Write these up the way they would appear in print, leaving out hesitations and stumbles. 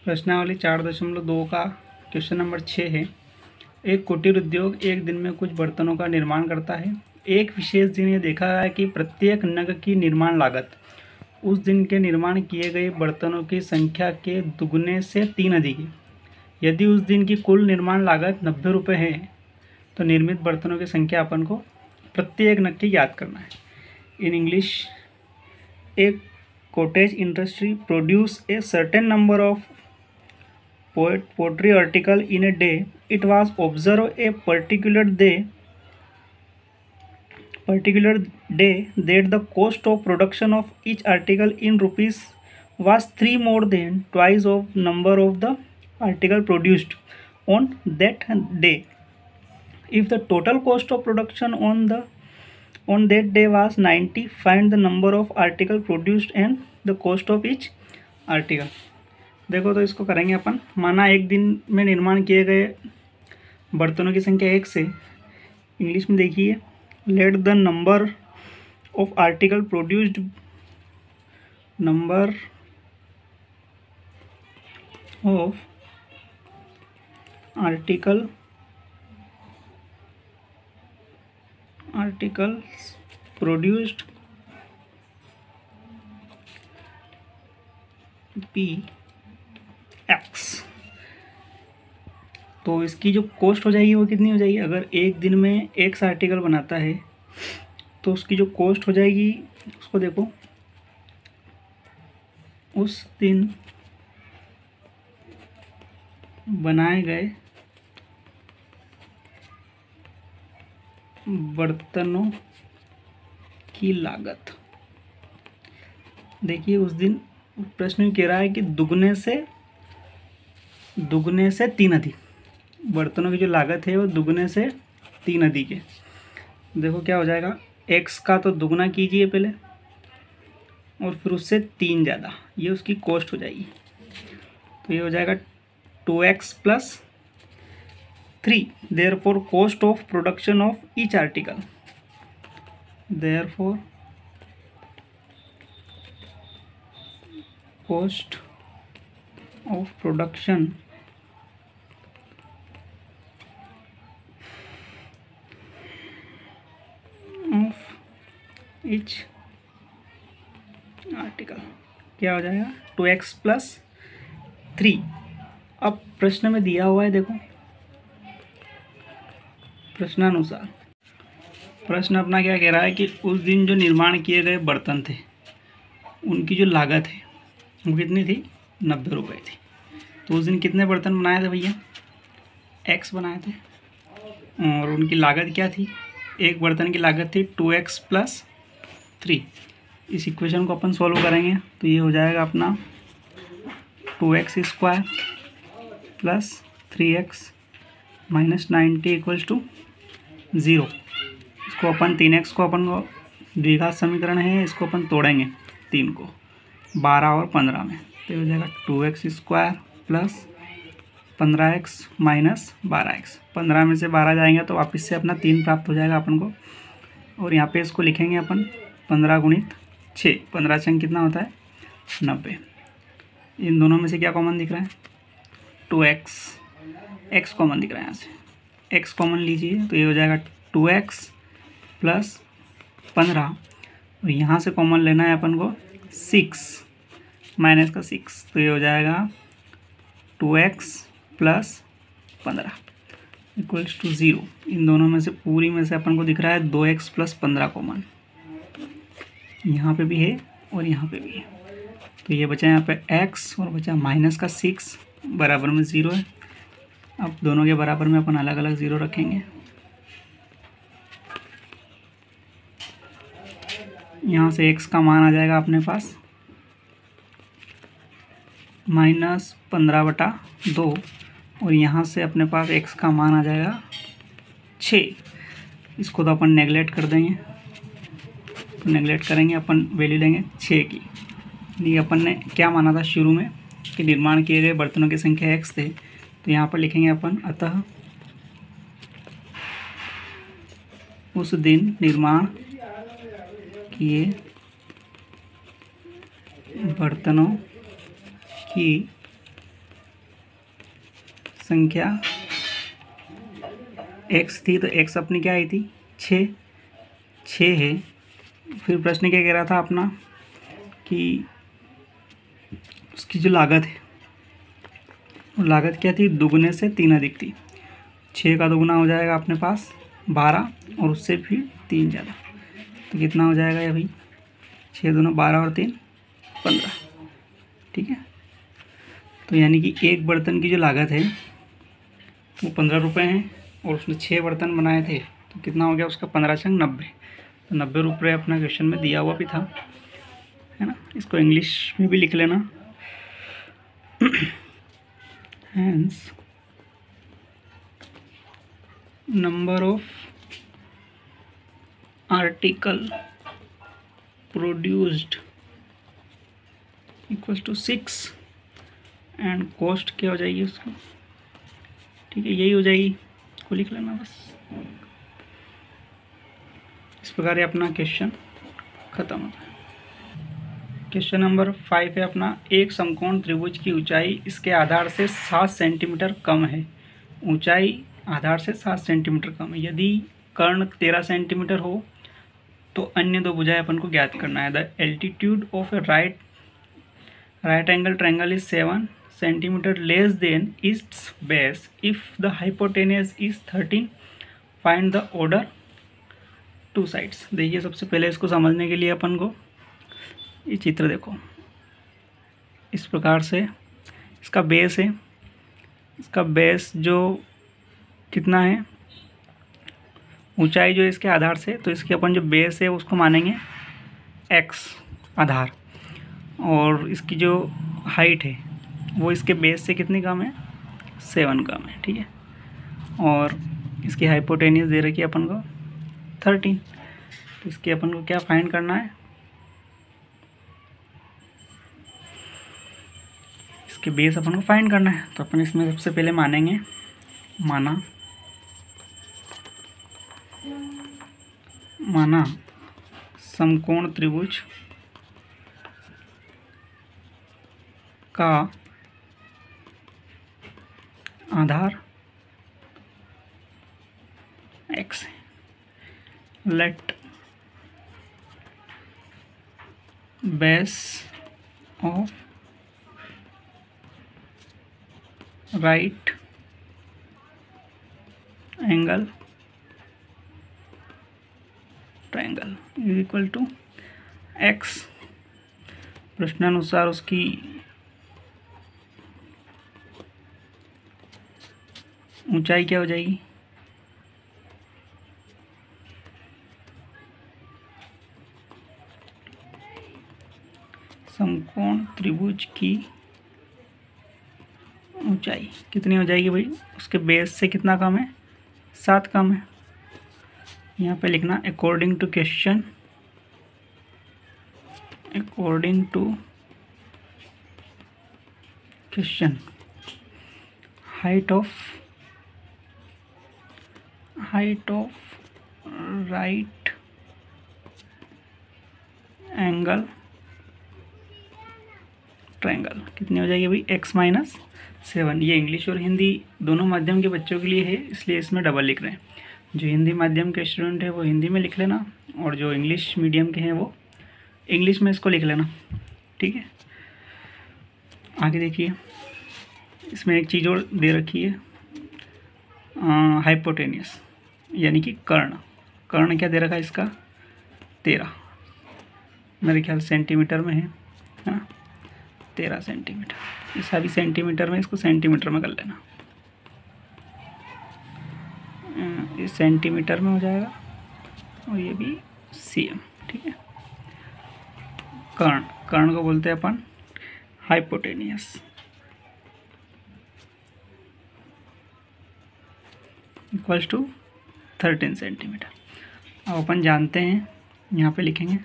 प्रश्नावली 4.2 का question number 6 है। एक कुटीर उद्योग एक दिन में कुछ बर्तनों का निर्माण करता है। एक विशेष दिन ये देखा गया कि प्रत्येक नग की निर्माण लागत उस दिन के निर्माण किए गए बर्तनों की संख्या के दुगने से 3 अधिक है। यदि उस दिन की कुल निर्माण लागत 90 रुपये है तो निर्मित बर्तनों की संख्या अपन को प्रत्येक नग की याद करना है। इन इंग्लिश, एक cottage industry produce a certain number of pottery article in a day. It was observed a particular day that the cost of production of each article in rupees was 3 more than twice of number of the article produced on that day. If the total cost of production on that day was 90, find the number of article produced and the cost of each article. देखो तो इसको करेंगे अपन। माना एक दिन में निर्माण किए गए बर्तनों की संख्या 1 से, इंग्लिश में देखिए, let the number of article produced articles produced P X। तो इसकी जो कॉस्ट हो जाएगी वो कितनी हो जाएगी? अगर एक दिन में X आर्टिकल बनाता है तो उसकी जो कॉस्ट हो जाएगी, उसको देखो, उस दिन बनाए गए बर्तनों की लागत। देखिए उस दिन प्रश्न कह रहा है कि दुगने से 3 अधिक बर्तनों की जो लागत है वो दुगने से 3 अधिक है। देखो क्या हो जाएगा, x का तो दुगना कीजिए पहले और फिर उससे 3 ज़्यादा, ये उसकी कॉस्ट हो जाएगी। तो ये हो जाएगा 2x + 3। Therefore cost of production of each article, therefore cost of production of each article क्या हो जाएगा, 2x + 3। अब प्रश्न में दिया हुआ है, देखो प्रश्नानुसार प्रश्न अपना क्या कह रहा है कि उस दिन जो निर्माण किए गए बर्तन थे उनकी जो लागत है वो कितनी थी? 90 रुपये थी। तो उस दिन कितने बर्तन बनाए थे भैया? X बनाए थे और उनकी लागत क्या थी? एक बर्तन की लागत थी 2x + 3। इस इक्वेशन को अपन सॉल्व करेंगे तो ये हो जाएगा अपना 2x² + 3x - 90 = 0। इसको अपन 3x को अपन को द्विघात समीकरण है, इसको अपन तोड़ेंगे 3 को 12 और 15 में, तो हो जाएगा 2x² + 15x - 12x। 15 में से 12 जाएंगे तो वापस से अपना 3 प्राप्त हो जाएगा अपन को। और यहाँ पे इसको लिखेंगे अपन 15 × 6, 15 6 कितना होता है? 90। इन दोनों में से क्या कॉमन दिख रहा है? 2x, x कॉमन दिख रहा है। यहाँ से x कॉमन लीजिए तो ये हो जाएगा 2x + 15 और यहाँ से कॉमन लेना है अपन को 6 - 6, तो ये हो जाएगा 2x + 15 = 0। इन दोनों में से पूरी में से अपन को दिख रहा है 2x + 15 कॉमन, यहाँ पे भी है और यहाँ पे भी है। तो ये बचा यहाँ पे x और बचा -6 बराबर में 0 है। अब दोनों के बराबर में अपन अलग अलग 0 रखेंगे। यहाँ से x का मान आ जाएगा अपने पास -15/2 और यहाँ से अपने पास x का मान आ जाएगा 6। इसको तो अपन नेगलेक्ट कर देंगे, तो नेगलेक्ट करेंगे, अपन वैल्यू लेंगे 6 की। ये अपन ने क्या माना था शुरू में कि निर्माण किए गए बर्तनों की संख्या x थे, तो यहाँ पर लिखेंगे अपन, अतः उस दिन निर्माण किए बर्तनों की संख्या x थी, तो x अपनी क्या आई थी 6 है। फिर प्रश्न क्या कह रहा था अपना कि उसकी जो लागत है वो लागत क्या थी, दुगने से 3 अधिक थी। 6 का दुगना हो जाएगा अपने पास 12 और उससे फिर 3 ज़्यादा, तो कितना हो जाएगा ये भाई 6 दूना 12 और 3 15। ठीक है, तो यानी कि एक बर्तन की जो लागत है वो 15 रुपये है और उसने 6 बर्तन बनाए थे, तो कितना हो गया उसका 15 छंग 90। तो 90 रुपये अपना क्वेश्चन में दिया हुआ भी था, है ना। इसको इंग्लिश में भी लिख लेना। Hence number of article produced equals to 6 and cost क्या हो जाएगी उसको, ठीक है, यही हो जाएगी, को लिख लेना बस। इस प्रकार ये अपना क्वेश्चन खत्म होता है। क्वेश्चन नंबर 5 है अपना, एक समकोण त्रिभुज की ऊंचाई इसके आधार से 7 सेंटीमीटर कम है। ऊंचाई आधार से 7 सेंटीमीटर कम है। यदि कर्ण 13 सेंटीमीटर हो तो अन्य दो भुजाएं अपन को ज्ञात करना है। The altitude of A right angle triangle is 7 centimetre less than it's base if the hypotenuse is 13। Find the order two sides. देखिए, सबसे पहले इसको समझने के लिए अपन को ये चित्र देखो, इस प्रकार से इसका बेस है। इसका बेस जो कितना है, ऊंचाई जो है इसके आधार से, तो इसके अपन जो बेस है उसको मानेंगे x आधार, और इसकी जो हाइट है वो इसके बेस से कितनी कम है, 7 कम है। ठीक है, और इसकी हाइपोटेनियस दे रखी है अपन को 13। तो इसके अपन को क्या फाइंड करना है, इसके बेस अपन को फाइंड करना है। तो अपन इसमें सबसे पहले मानेंगे, माना समकोण त्रिभुज का आधार x है। Let base of right angle triangle is equal to x। प्रश्नानुसार उसकी ऊंचाई क्या हो जाएगी, समकोण त्रिभुज की ऊंचाई कितनी हो जाएगी भाई, उसके बेस से कितना कम है, 7 कम है। यहाँ पे लिखना according to question, according to question height of right angle triangle कितनी हो जाएगी भाई, x-7। ये इंग्लिश और हिंदी दोनों माध्यम के बच्चों के लिए है, इसलिए इसमें डबल लिख रहे हैं। जो हिंदी माध्यम के स्टूडेंट है वो हिंदी में लिख लेना, और जो इंग्लिश मीडियम के हैं वो इंग्लिश में इसको लिख लेना। ठीक है, आगे देखिए, इसमें एक चीज़ और दे रखी है, हाइपोटेनियस यानी कि कर्ण क्या दे रखा है इसका, 13 मेरे ख्याल सेंटीमीटर में है ना, 13 सेंटीमीटर। ये सभी सेंटीमीटर में, इसको सेंटीमीटर में कर लेना, ये सेंटीमीटर में हो जाएगा और ये भी cm। ठीक है, कर्ण को बोलते हैं अपन हाइपोटेनियस। Equals to 13 centimetre. अब अपन जानते हैं, यहाँ पे लिखेंगे,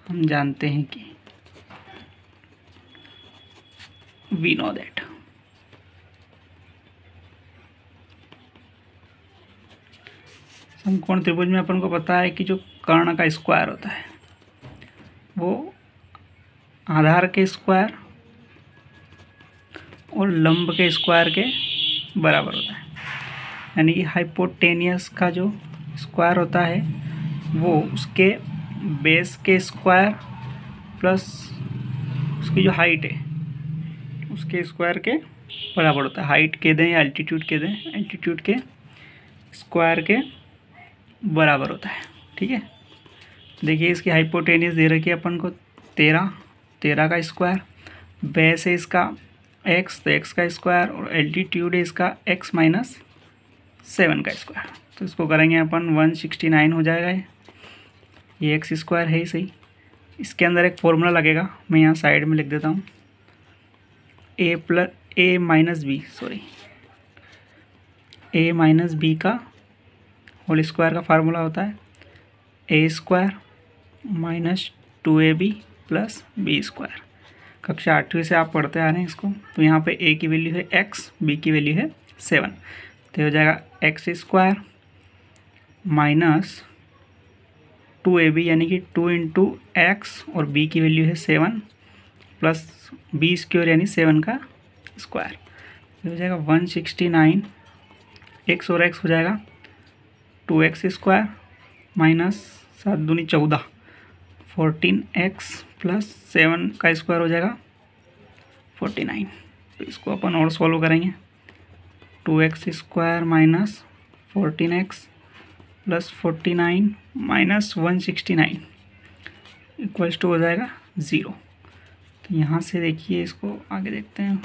हम जानते हैं कि वी नो दैट समकोण त्रिभुज में अपन को पता है कि जो कर्ण का स्क्वायर होता है वो आधार के स्क्वायर और लंब के स्क्वायर के बराबर होता है। यानी कि हाइपोटेनियस का जो स्क्वायर होता है वो उसके बेस के स्क्वायर प्लस उसकी जो हाइट है उसके स्क्वायर के बराबर होता है। हाइट के दें या एल्टीट्यूड के दें, एल्टीट्यूड के स्क्वायर के बराबर होता है। ठीक है, देखिए इसकी हाइपोटेनियस दे रखी है अपन को 13 का स्क्वायर, बेस है इसका x तो x का स्क्वायर और एल्टीट्यूड है इसका x माइनस 7 का स्क्वायर। तो इसको करेंगे अपन 169 हो जाएगा। ये एक्स स्क्वायर है ही सही। इसके अंदर एक फॉर्मूला लगेगा, मैं यहाँ साइड में लिख देता हूँ, a माइनस बी का होल स्क्वायर का फार्मूला होता है a square minus 2ab plus B square. कक्षा 8वीं से आप पढ़ते आ रहे हैं इसको। तो यहाँ पे a की वैल्यू है x, b की वैल्यू है 7, तो हो जाएगा x स्क्वायर माइनस 2ab यानी कि 2 इंटू एक्स और b की वैल्यू है 7 प्लस बी स्क्वायर यानी 7 का स्क्वायर। ये हो जाएगा 169, x और x हो जाएगा 2x स्क्वायर माइनस 7 दूनी 14, 14x प्लस 7 का स्क्वायर हो जाएगा 49। तो इसको अपन और सॉल्व करेंगे, 2x square minus 14x plus 49 minus 169 equals to हो जाएगा 0। तो यहाँ से देखिए इसको आगे देखते हैं,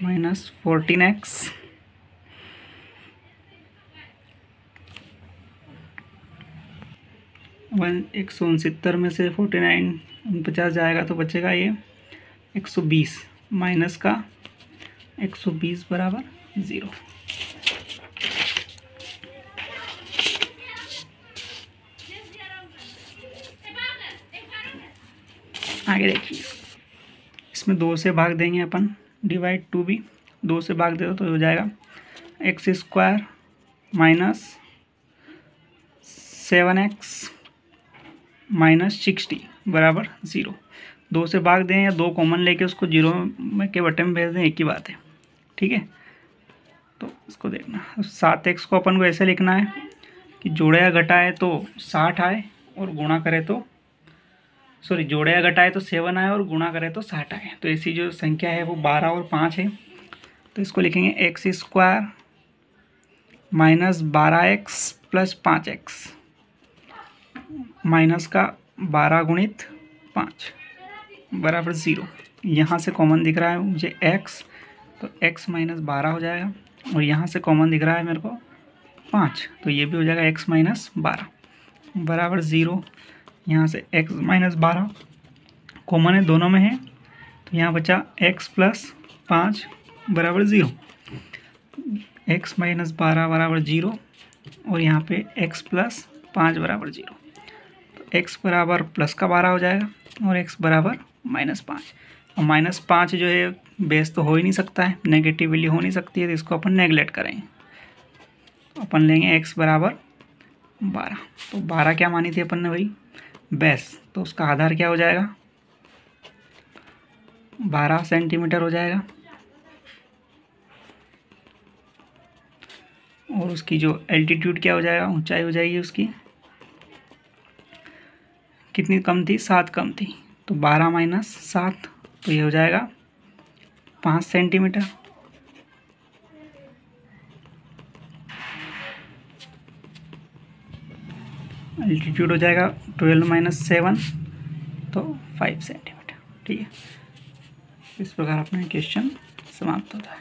माइनस 14x वन 169 में से 49 49 जाएगा तो बचेगा ये 120 माइनस का 120 बराबर 0। आगे देखिए, इसमें 2 से भाग देंगे अपन, डिवाइड 2 भी 2 से भाग दे दो तो हो जाएगा x square minus 7x minus 60 बराबर 0। 2 से भाग दें या 2 कॉमन लेके उसको 0 में के बटे में भेज दें, एक ही बात है। ठीक है, तो इसको देखना, 7x को अपन को ऐसे लिखना है कि जोड़े या घटाए तो 60 आए और गुणा करे तो जोड़े या घटाए तो 7 आए और गुणा करे तो 60 आए। तो ऐसी जो संख्या है वो 12 और 5 है। तो इसको लिखेंगे x square minus 12x plus 5x minus का 12 गुणित 5 बराबर 0। यहाँ से कॉमन दिख रहा है मुझे x, तो x माइनस 12 हो जाएगा और यहाँ से कॉमन दिख रहा है मेरे को 5, तो ये भी हो जाएगा x माइनस 12 बराबर 0। यहाँ से x माइनस 12 कॉमन है, दोनों में है, तो यहाँ बचा x प्लस 5 बराबर 0। x माइनस 12 बराबर 0 और यहाँ पे x प्लस 5 बराबर 0। तो x बराबर प्लस का 12 हो जाएगा और x बराबर माइनस 5। और माइनस 5 जो है बेस तो हो ही नहीं सकता है, नेगेटिव वैल्यू हो नहीं सकती है, तो इसको अपन नेगलेक्ट करेंगे। तो अपन लेंगे x बराबर 12। तो 12 क्या मानी थी अपन ने भाई, बेस, तो उसका आधार क्या हो जाएगा 12 सेंटीमीटर हो जाएगा। और उसकी जो एल्टीट्यूड क्या हो जाएगा, ऊंचाई हो जाएगी उसकी, कितनी कम थी, 7 कम थी, तो 12 माइनस 7, तो ये हो जाएगा 5 सेंटीमीटर। एल्टीट्यूड हो जाएगा 12 माइनस 7, तो 5 सेंटीमीटर। ठीक है, इस प्रकार अपना क्वेश्चन समाप्त होता है।